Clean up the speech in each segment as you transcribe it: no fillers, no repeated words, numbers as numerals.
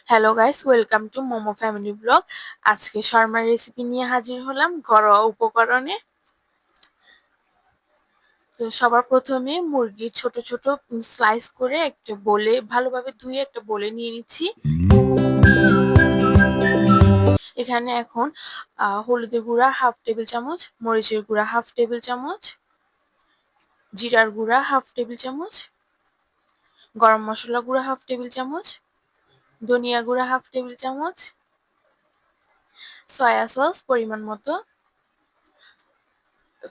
Hello guys, welcome to momo family blog. আজকে শর্মার recipe নিয়ে হাজির হলাম ঘরোয়া উপকরণে। তো সবার প্রথমে মুরগির ছোট ছোট স্লাইস করে একটা বোলে ভালোভাবে ধুয়ে একটা বোলে নিয়ে নিচ্ছি। এখানে এখন হলুদের গুঁড়া হাফ টেবিল চামচ, মরিচের গুঁড়া হাফ টেবিল চামচ, জিরার গুঁড়া হাফ টেবিল চামচ, গরম মশলা গুঁড়া হাফ টেবিল চামচ, ধনিয়া গুঁড়া হাফ টেবিল চামচ, সয়া সস পরিমাণ মতো,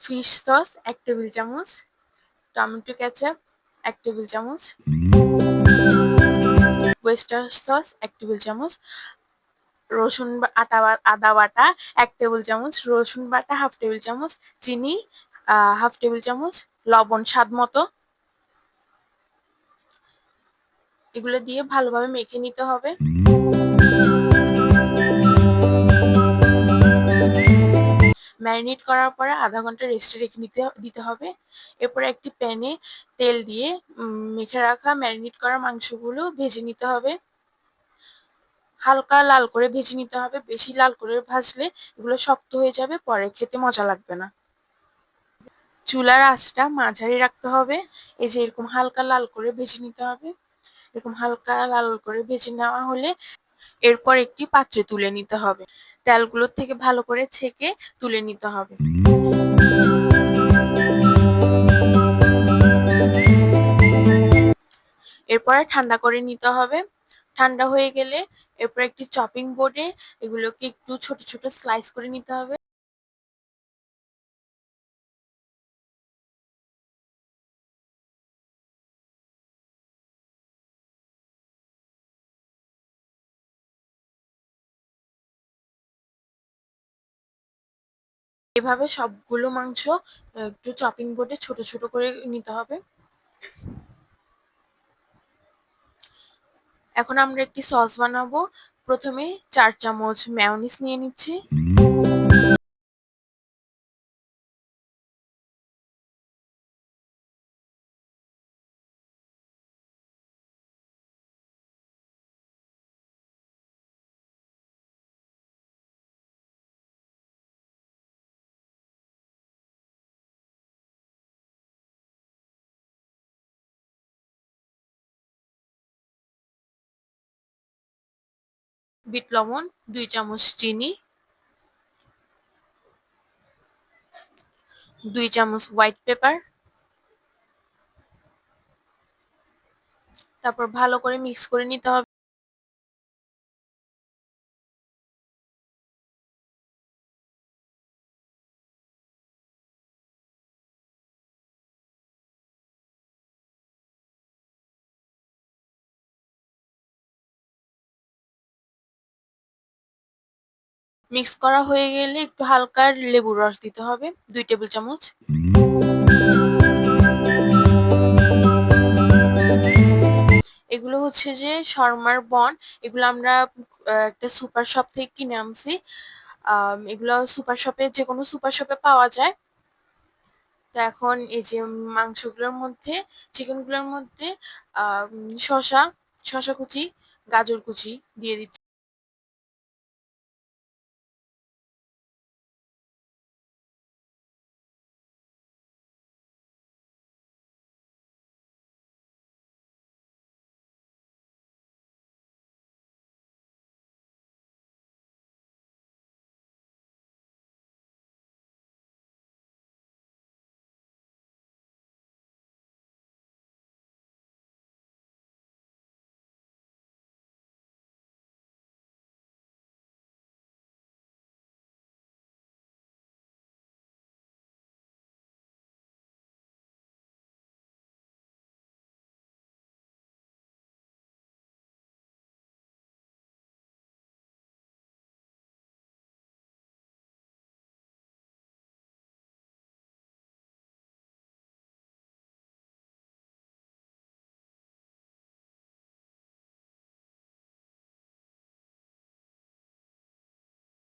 ফিশ সস 1 টেবিল চামচ, টমেটো কেচাপ 1 টেবিল চামচ, ওয়েস্টার সস 1 টেবিল চামচ, রসুন আদা বাটা 1 টেবিল চামচ, রসুন বাটা হাফ টেবিল চামচ, চিনি হাফ টেবিল চামচ, লবণ স্বাদ মতো। এগুলো দিয়ে ভালোভাবে মেখে নিতে হবে। ম্যারিনেট করার পরে আধা ঘন্টা রেস্টে রেখে দিতে হবে। এরপরে একটি প্যানে তেল দিয়ে মেখে রাখা ম্যারিনেট করা মাংসগুলো ভেজে নিতে হবে। হালকা লাল করে ভেজে নিতে হবে, বেশি লাল করে ভাজলে এগুলো শক্ত হয়ে যাবে, পরে খেতে মজা লাগবে না। চুলার আঁচটা মাঝারি রাখতে হবে। এই যে এরকম হালকা লাল করে ভেজে নিতে হবে। এরকম হালকা লাল করে ভেজে নেওয়া হলে এরপর একটি পাত্রে তুলে নিতে হবে। তেলগুলোর থেকে ভালো করে ছেঁকে তুলে নিতে হবে। এরপরে ঠান্ডা করে নিতে হবে। ঠান্ডা হয়ে গেলে এরপর একটি চপিং বোর্ডে এগুলোকে একটু ছোট ছোট স্লাইস করে নিতে হবে। এভাবে সবগুলো মাংস একটু চপিং বোর্ডে ছোট ছোট করে নিতে হবে। এখন আমরা একটি সস বানাবো। প্রথমে 4 চামচ মেয়োনিজ নিয়ে নিচ্ছি। বিট লবণ 2 চামচ, চিনি 2 চামচ, হোয়াইট পেপার। তারপর ভালো করে মিক্স করে নিতে হবে। মিক্স করা হয়ে গেলে একটু হালকা লেবুর রস দিতে হবে 2 টেবিল চামচ। এগুলো হচ্ছে যে শর্মার বন। এগুলো আমরা একটা সুপার শপ থেকে কিনে আনছি। এগুলো সুপার শপে, যেকোনো সুপার শপে পাওয়া যায়। তো এখন এই যে মাংসগুলোর মধ্যে, চিকেনগুলোর মধ্যে শসা শসা কুচি, গাজর কুচি দিয়ে দিচ্ছি।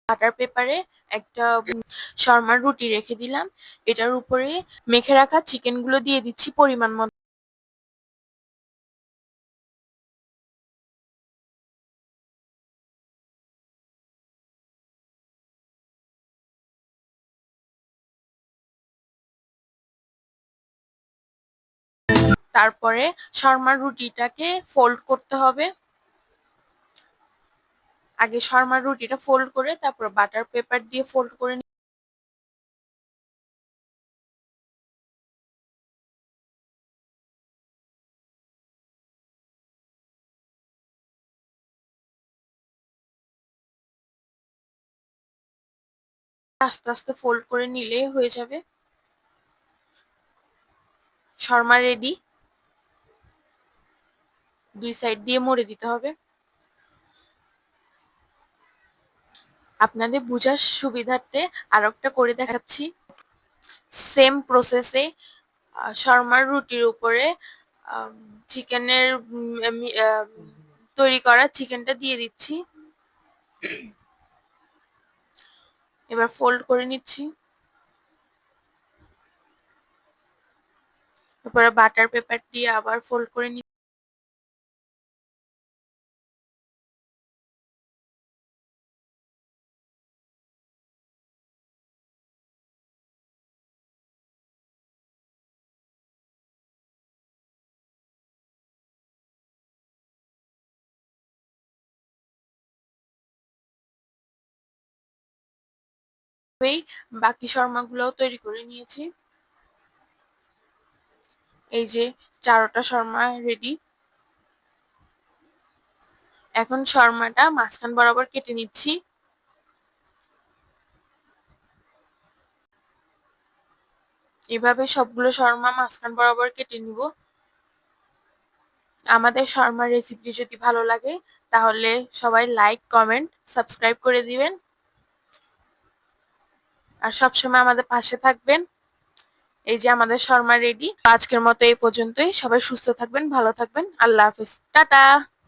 বাটার পেপারে একটা শর্মার রুটি রেখে দিলাম। এটার উপরে মেখে রাখা চিকেনগুলো দিয়ে দিচ্ছি পরিমাণ মতো। তারপরে শর্মার রুটিটাকে ফোল্ড করতে হবে। আগে শর্মার রুটিটা ফোল্ড করে তারপর বাটার পেপার দিয়ে ফোল্ড করে আস্তে আস্তে ফোল্ড করে নিলেই হয়ে যাবে। শর্মা রেডি। 2 সাইড দিয়ে মুড়ে দিতে হবে। আপনাদের বোঝার সুবিধার্থে আরেকটা করে দেখাচ্ছি। সেম প্রসেসে শর্মার রুটির উপরে চিকেনের তৈরি করা চিকেনটা দিয়ে দিচ্ছি। এবার ফোল্ড করে নিচ্ছি। তারপরে বাটার পেপার দিয়ে আবার ফোল্ড করে নিচ্ছি। বাকি শর্মাগুলোও তৈরি করে নিয়েছি। এই যে 4টা শর্মা রেডি। এখন শর্মাটা মাঝখান বরাবর কেটে নিচ্ছি। এভাবে সবগুলো শর্মা মাঝখান বরাবর কেটে নিব। আমাদের শর্মার রেসিপি যদি ভালো লাগে তাহলে সবাই লাইক, কমেন্ট, সাবস্ক্রাইব করে দিবেন আর সবসময় আমাদের পাশে থাকবেন। এই যে আমাদের শর্মা রেডি। আজকের মতো এই পর্যন্তই। সবাই সুস্থ থাকবেন, ভালো থাকবেন। আল্লাহ হাফেজ, টাটা।